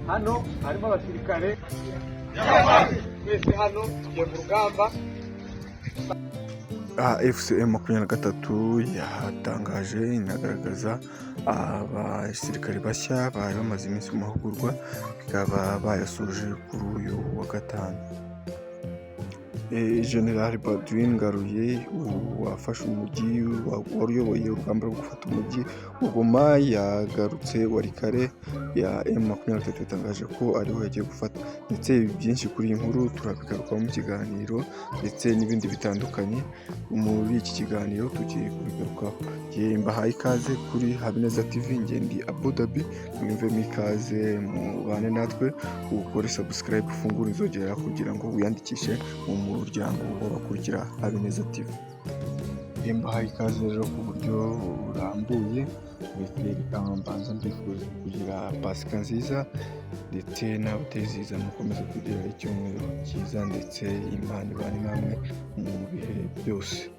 hano harimo abasirikare twese hano tugiye mu rugamba. FCM 23 yatangaje inagaragaza abasirikare bashya bari bamaze iminsi mu mahugurwa, bikaba bayasoje kuri uyu wa gatanu. General Badwin Ngaruye wafashe umujyi, wari uyoboye urugamba rwo gufata umujyi wa Goma, yagarutse Warikare ya M23 yatangaje ko ariho yagiye gufata, ndetse byinshi kuri iyi nkuru turabigarukaho mu kiganiro ndetse n'ibindi bitandukanye. Muri iki kiganiro tugiye kubigarukaho. Mbahaye ikaze kuri Habineza TV, ngendi Abu Dhabi, mwumvemo ikaze mubane natwe, ukore subscribe, ufungure inzogera kugira ngo wiyandikishe mu muryango w'abakurikira Habineza TV. Mbahaye ikaze rero ku buryo burambuye, reka mbanza mbifuza kugira Pasika nziza ndetse n'abateziza mukomeze kugira icyumweru cyiza, ndetse Imana ibane namwe mu bihe byose.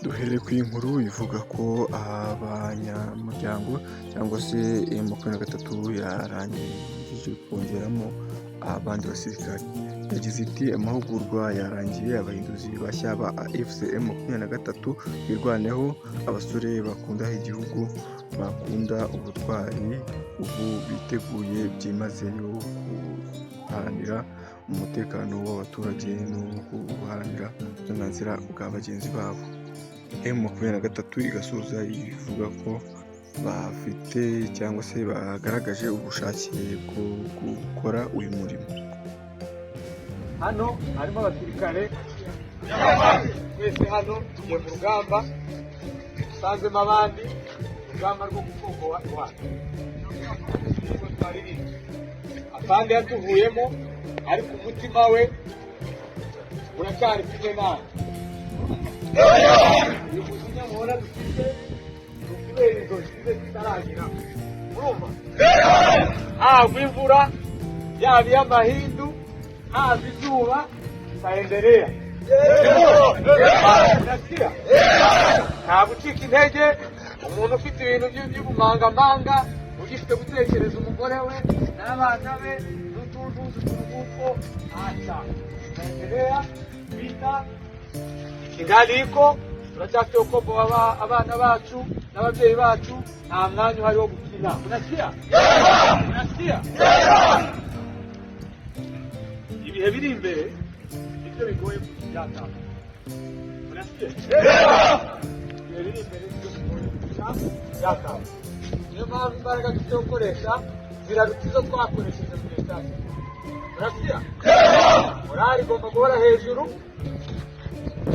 Duhere ku inkuru ivuga ko abanyamuryango cyangwa se M23 yarangije kongeramo abandi basirikare. Yagize iti amahugurwa yarangiye, abahinduzi bashya ba FCM 23 birwaneho, abasore bakunda igihugu, bakunda ubutwari, ubu biteguye byimazeyo guharanira umutekano w'abaturage no guharanira uburenganzira bwa bagenzi babo. M23 igasoza ivuga ko bafite cyangwa se bagaragaje ubushake bwo gukora uyu murimo. Hano harimo abasirikare twese hano tugiye mu rugamba, dusanzemo abandi urugamba rwo gukongowa iwacu. Apande yatuvuyemo ariko umutima we uracyari kumwe nawe. Uyu mujinya muhora dufite kubera inzozi ze zitaragira, urumva? Hagwa imvura, yaba iy'amahindu, haba izuba, taendelea. Nta gucika intege. Umuntu ufite ibintu by'ubumangamanga, ugifite gutekereza umugore we n'abana be n'utundi turuhuko, acha taendelea bita kigaliko. Turacyafite uko abana bacu n'ababyeyi bacu nta mwanya uhari wo gukina. Unasikia? Ibihe biri imbere nibyo bigoye kubyata. Unasikia? Ibihe biri imbere nibyo bigoye kubyata. Niyo mpamvu imbaraga dufite gukoresha ziraruta izo twakoresheje mu gihe cyacu. Unasikia? Morali igomba guhora hejuru,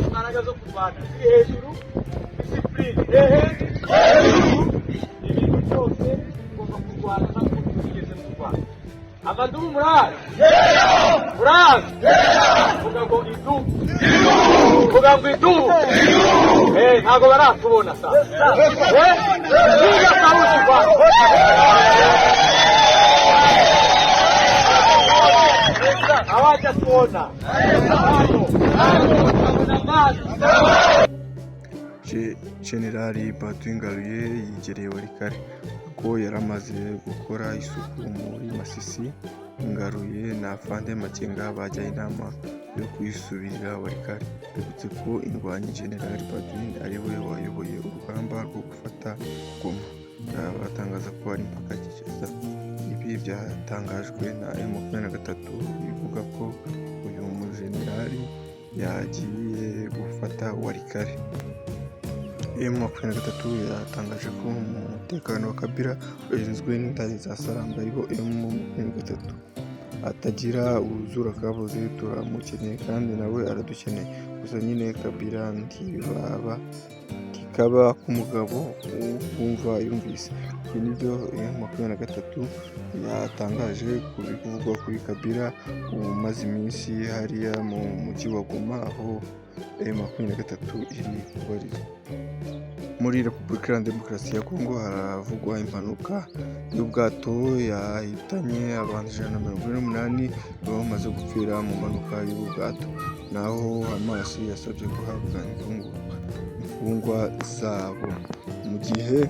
imbaraga zo kurwana ziri hejuru, disipurine hejuru, ibintu byose ugomba kurwana ntabwo tugeze mu Rwanda. Amadumu murazi? Vuga ngo idubu, vuga ngo idubu. Ntabwo baratubona sasa. Niga karuzi Rwanda. Awaja tuona. General Badwin Ngaruye yegereye Warikare ko yaramaze gukora isuku muri Masisi. Ngaruye na Afande Makenga bajya inama yo kwisubirira Warikare. Bibutse ko indwanyi General Badwin ari we wayoboye urugamba rwo gufata Goma, batangaza ko ari impaka Kinshasa. Ibi byatangajwe na M23 bivuga ko uyu mujenerali yagiye gufata Warikare. M23 yatangaje ko umutekano wa Kabila urinzwe n'indari za Saramba, ariho M23 atagira uzura kabuze, turamukeneye kandi nawe aradukeneye. Gusa nyine Kabila ntikaba k'umugabo wumva yumvise. Ibi nibyo M23 yatangaje kuvugwa kuri Kabila umaze iminsi hariya mu mujyi wa Goma, aho M23 iri kubarizwa. Muri Repubulika ya Demokarasi ya Kongo haravugwa impanuka y'ubwato yahitanye abantu 148 bamaze gupfira mu mpanuka y'ubwato. Naho Hamas yasabye guhabwa imfungwa zabo, mu gihe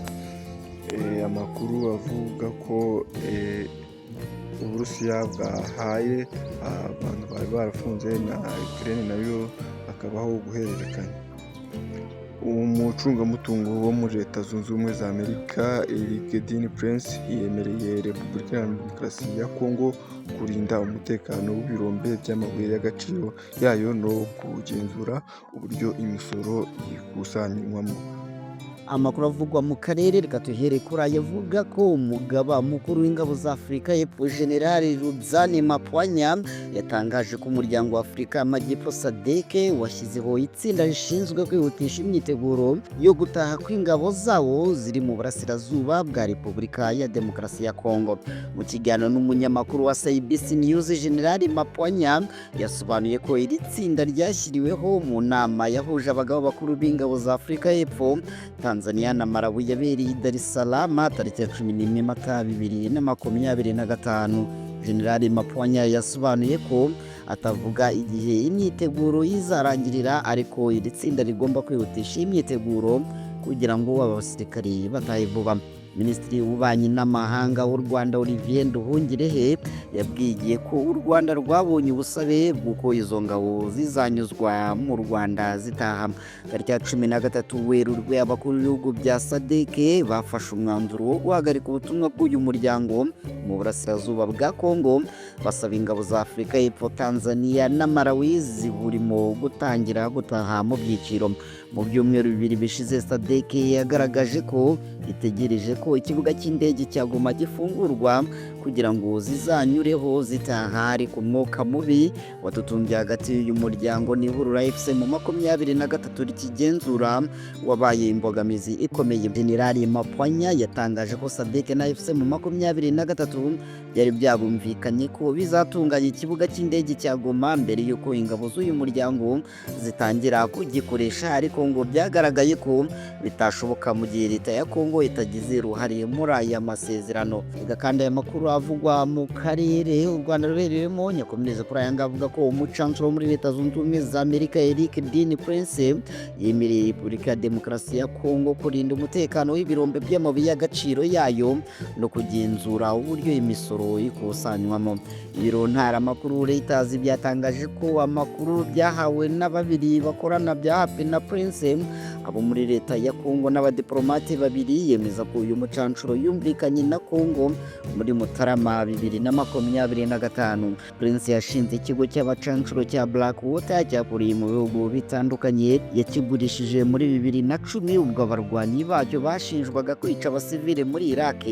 amakuru avuga ko Uburusiya bwahaye abantu bari barafunze na Ukraine nayo hakabaho guhererekanya. Umucungamutungo wo muri Leta Zunze Ubumwe za Amerika Eric Prince yemereye Repubulika ya Demokarasi ya Kongo kurinda umutekano w'ibirombe by'amabuye y'agaciro yayo no kugenzura uburyo imisoro yikusanywamo. Amakuru avugwa mu karere reka tuhere kuri aya avuga ko umugaba mukuru w'ingabo za Afurika y'Epfo General Rudzani Mapwanya yatangaje ko umuryango wa Afurika y'Amajyepfo SADC washyizeho itsinda rishinzwe kwihutisha imyiteguro yo gutaha kw'ingabo zawo ziri mu burasirazuba bwa Repubulika ya Demokarasi ya Kongo. Mu kiganiro n'umunyamakuru wa CBC News, General Mapwanya yasobanuye ko iri tsinda ryashyiriweho mu nama yahuje abagabo bakuru b'ingabo za Afurika y'Epfo, Tanzania na Malawi yabereye Dar es Salaam tariki ya 11 Mata 2025. General Mapwanya yasobanuye ko atavuga igihe imyiteguro izarangirira, ariko iri tsinda rigomba kwihutisha imyiteguro kugira ngo abasirikare batahe vuba. Minisitiri w'Ububanyi n'Amahanga w'u Rwanda Olivier Nduhungirehe yabwiye ko u Rwanda rwabonye ubusabe bw'uko izo ngabo zizanyuzwa mu Rwanda zitaha. Tariki ya 13 Werurwe abakuru b'ibihugu bya SADC bafashe umwanzuro wo guhagarika ubutumwa bw'uyu muryango mu burasirazuba bwa Kongo, basaba ingabo za Afurika y'Epfo, Tanzania na Malawi ziburimo gutangira gutaha mu byiciro. Mu byumweru bibiri bishize SADC yagaragaje ko itegereje ko ikibuga cy'indege cya Goma gifungurwa kugira ngo zizanyureho zitaha, ariko umwuka mubi watutumbye hagati y'uyu muryango n'ihurura FC mu 23 rikigenzura wabaye imbogamizi ikomeye. General Mapwanya yatangaje ko SADC na FC mu 23 byari byabumvikanye ko bizatunganya ikibuga cy'indege cya Goma mbere y'uko ingabo z'uyu muryango zitangira kugikoresha, ariko ngo byagaragaye ko bitashoboka mu gihe Leta ya Kongo itagize uruhare muri aya masezerano. Kandi aya makuru avugwa mu karere u Rwanda ruherereyemo nyakomereza kuri aya ngavuga ko umucancuro muri Leta Zunze Ubumwe za Amerika Eric Prince yemereye Repubulika ya Demokarasi ya Kongo kurinda umutekano w'ibirombe by'amabuye y'agaciro yayo no kugenzura uburyo imisoro ikusanywamo. Ibiro ntaramakuru Reuters byatangaje ko amakuru byahawe n'ababiri bakorana bya hafi na Prince abo muri Leta ya Kongo n'abadiplomate babiri yemeza ko uyu mucancuro yumvikanye na Kongo muri Mutarama 2025. Prince yashinze ikigo cy'abacancuro cya Blackwater cyakuriye mu bihugu bitandukanye, yakigurishije muri 2010 ubwo abarwanyi bacyo bashinjwaga kwica abasivile muri Iraq.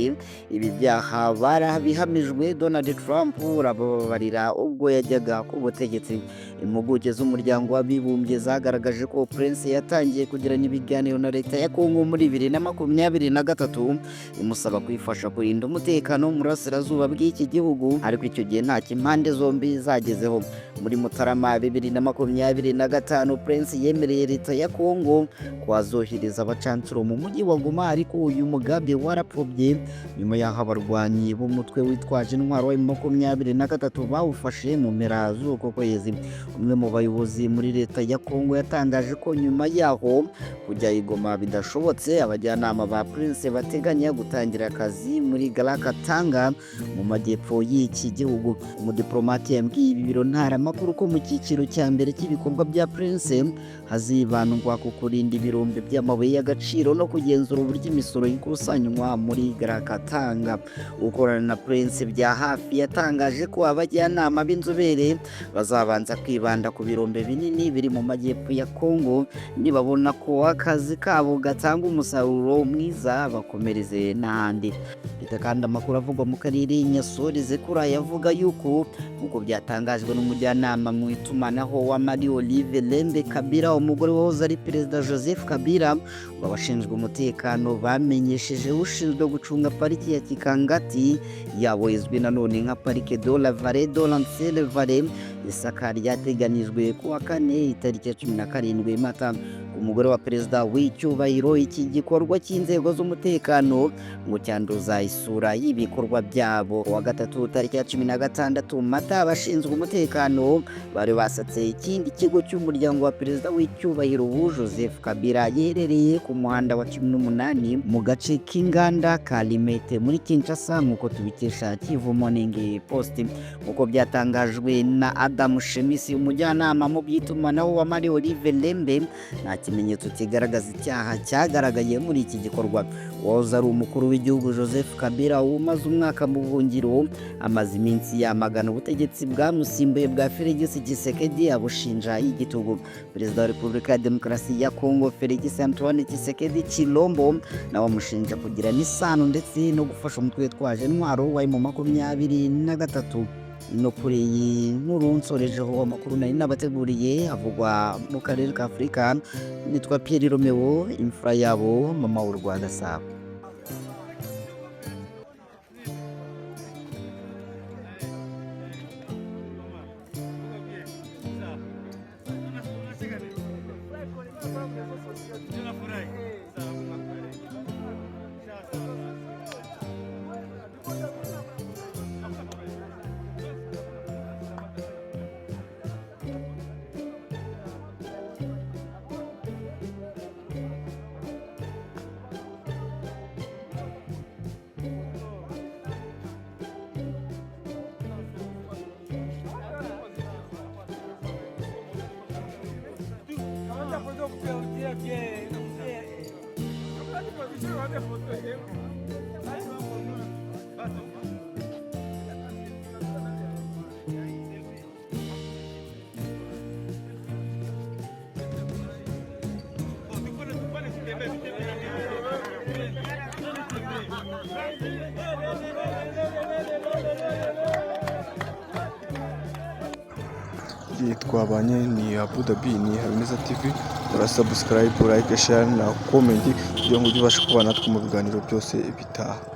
Ibi byaha barabihamijwe Donald Trump urababarira ubwo yajyaga ku butegetsi. Impuguke z'umuryango w'abibumbye zagaragaje ko Prince yatangiye kugirana ibiganiro na Leta ya Kongo muri 2023 imusaba kwifasha kurinda umutekano mu burasirazuba bw'iki gihugu, ariko icyo gihe nta impande zombi zagezeho. Muri Mutarama 2025 Prince yemereye Leta ya Kongo kwazohereza abacancuro mu mujyi wa Goma, ariko uyu mugambi warapfobye nyuma y'aho abarwanyi b'umutwe witwaje intwaro wa M23 bawufashe mu mpera z'uko kwezi. Umwe mu bayobozi muri Leta ya Kongo yatangaje ko nyuma yaho kujya i Goma bidashobotse, abajyanama ba Prince bateganya gutangira akazi muri Galakatanga mu majyepfo y'iki gihugu. Umudiplomate yambwiye ibiro ntaramakuru ko mu cyiciro cya mbere cy'ibikorwa bya Prince hazibandwa ku kurinda ibirombe by'amabuye y'agaciro no kugenzura uburyo imisoro ikusanywa muri Galakatanga. Ukorana na Prince bya hafi yatangaje ko abajyanama b'inzobere bazabanza kwibanda ku birombe binini biri mu majyepfo ya Kongo, nibabona ko akazi kabo gatanga umusaruro mwiza bakomereze n'ahandi. Kandi amakuru avugwa mu karere nyasoreze kuri aya avuga yuko nk'uko byatangajwe n'umujyanama mu itumanaho wa Marie Olive Lembe Kabila, umugore wahoze ari Perezida Joseph Kabila, abashinzwe umutekano bamenyesheje ushinzwe gucunga pariki ya Kikangati yabo izwi nanone nka Parike de la Vallée de l'Ancienne Vallée isaka ryateganijwe ku wa kane itariki ya 17 Mata. Umugore wa perezida w'icyubahiro iki gikorwa cy'inzego z'umutekano ngo cyanduza isura y'ibikorwa byabo. Wa gatatu tariki ya 16 Mata abashinzwe umutekano bari basatse ikindi kigo cy'umuryango wa perezida w'icyubahiro Joseph Kabila giherereye ku muhanda wa 18 mu gace k'inganda ka Limete muri Kinshasa nk'uko tubikesha Kivu Morning Post. Nk'uko byatangajwe na Adam Shemisi umujyanama mu by'itumanaho wa Marie Olive Lembe, nta kimenyetso kigaragaza icyaha cyagaragaye muri iki gikorwa. Wahoze ari umukuru w'igihugu Joseph Kabila umaze umwaka mu buhungiro amaze iminsi yamagana ubutegetsi bwamusimbuye bwa Felix Tshisekedi abushinja igitugu. Perezida wa Repubulika ya Demokarasi ya Kongo Felix Antoine Tshisekedi Chilombo nawe amushinja kugira n'isano ndetse no gufasha umutwe witwaje intwaro wa M23. No kuri iyi nkuru nsorejeho amakuru nari nabateguriye avugwa mu karere ka Afurika. Nitwa Pierre Romeo, imfura yabo mama w'u Rwanda Gasabo. Twabanye ni Abu Dhabi ni Habineza TV. Subscribe, like, share na comment kugira ngo ujye ubasha kubana natwe mu biganiro byose bitaha.